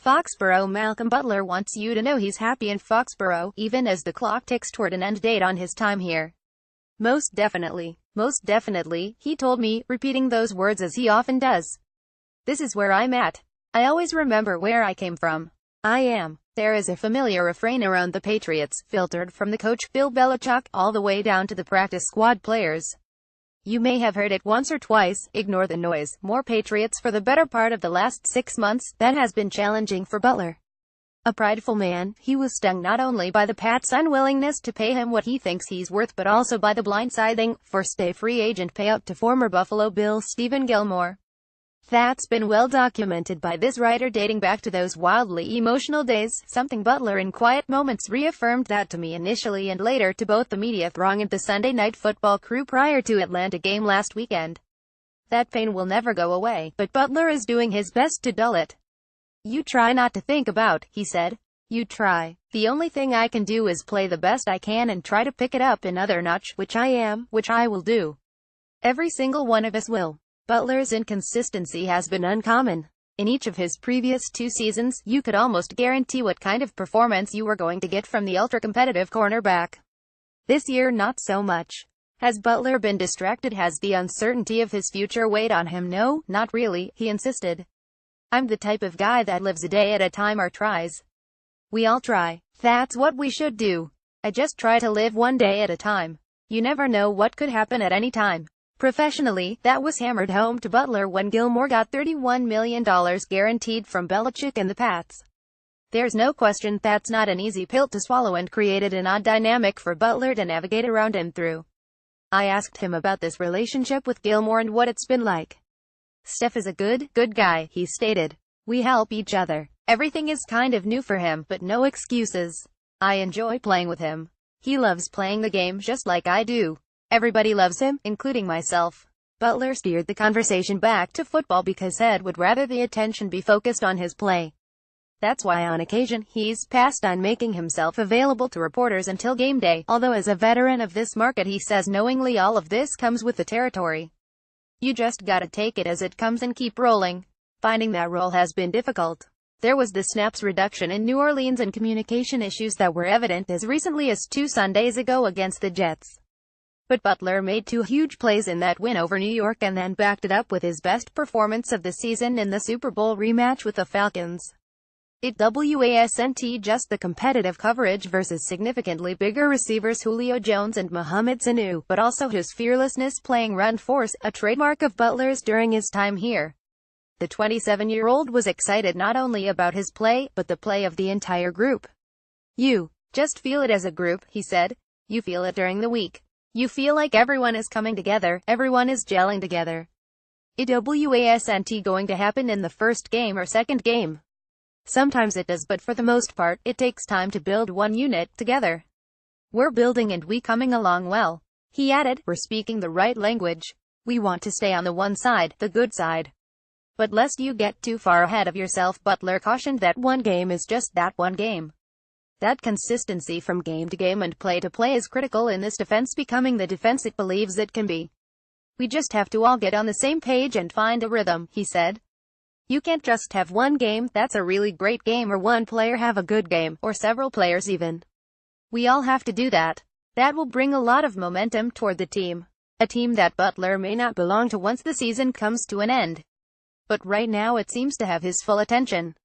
FOXBORO Malcolm Butler wants you to know he's happy in Foxborough, even as the clock ticks toward an end date on his time here. Most definitely, he told me, repeating those words as he often does. This is where I'm at. I always remember where I came from. There is a familiar refrain around the Patriots, filtered from the coach Bill Belichick, all the way down to the practice squad players. You may have heard it once or twice. Ignore the noise. More Patriots for the better part of the last 6 months. That has been challenging for Butler. A prideful man, he was stung not only by the Pats' unwillingness to pay him what he thinks he's worth but also by the blindsiding, first-day free agent payout to former Buffalo Bill Stephen Gilmore. That's been well documented by this writer dating back to those wildly emotional days, something Butler in quiet moments reaffirmed that to me initially and later to both the media throng and the Sunday Night Football crew prior to Atlanta game last weekend. That pain will never go away, but Butler is doing his best to dull it. You try not to think about, he said. You try. The only thing I can do is play the best I can and try to pick it up another notch, which I will do. Every single one of us will. Butler's inconsistency has been uncommon. In each of his previous 2 seasons, you could almost guarantee what kind of performance you were going to get from the ultra-competitive cornerback. This year, not so much. Has Butler been distracted? Has the uncertainty of his future weighed on him? No, not really, he insisted. I'm the type of guy that lives a day at a time or tries. We all try. That's what we should do. I just try to live one day at a time. You never know what could happen at any time. Professionally, that was hammered home to Butler when Gilmore got $31 million guaranteed from Belichick and the Pats. There's no question that's not an easy pill to swallow and created an odd dynamic for Butler to navigate around and through. I asked him about this relationship with Gilmore and what it's been like. Steph is a good guy, he stated. We help each other. Everything is kind of new for him, but no excuses. I enjoy playing with him. He loves playing the game just like I do. Everybody loves him, including myself. Butler steered the conversation back to football because Head would rather the attention be focused on his play. That's why on occasion, he's passed on making himself available to reporters until game day, although as a veteran of this market he says knowingly all of this comes with the territory. You just gotta take it as it comes and keep rolling. Finding that role has been difficult. There was the snaps reduction in New Orleans and communication issues that were evident as recently as 2 Sundays ago against the Jets. But Butler made 2 huge plays in that win over New York and then backed it up with his best performance of the season in the Super Bowl rematch with the Falcons. It wasn't just the competitive coverage versus significantly bigger receivers Julio Jones and Mohamed Sanu, but also his fearlessness playing run force, a trademark of Butler's during his time here. The 27-year-old was excited not only about his play, but the play of the entire group. You just feel it as a group, he said. You feel it during the week. You feel like everyone is coming together, everyone is gelling together. It wasn't going to happen in the first game or second game. Sometimes it does, but for the most part, it takes time to build one unit together. We're building and we coming along well. He added, we're speaking the right language. We want to stay on the one side, the good side. But lest you get too far ahead of yourself, Butler cautioned that one game is just that one game. That consistency from game to game and play to play is critical in this defense becoming the defense it believes it can be. We just have to all get on the same page and find a rhythm, he said. You can't just have one game that's a really great game or one player have a good game, or several players even. We all have to do that. That will bring a lot of momentum toward the team. A team that Butler may not belong to once the season comes to an end. But right now it seems to have his full attention.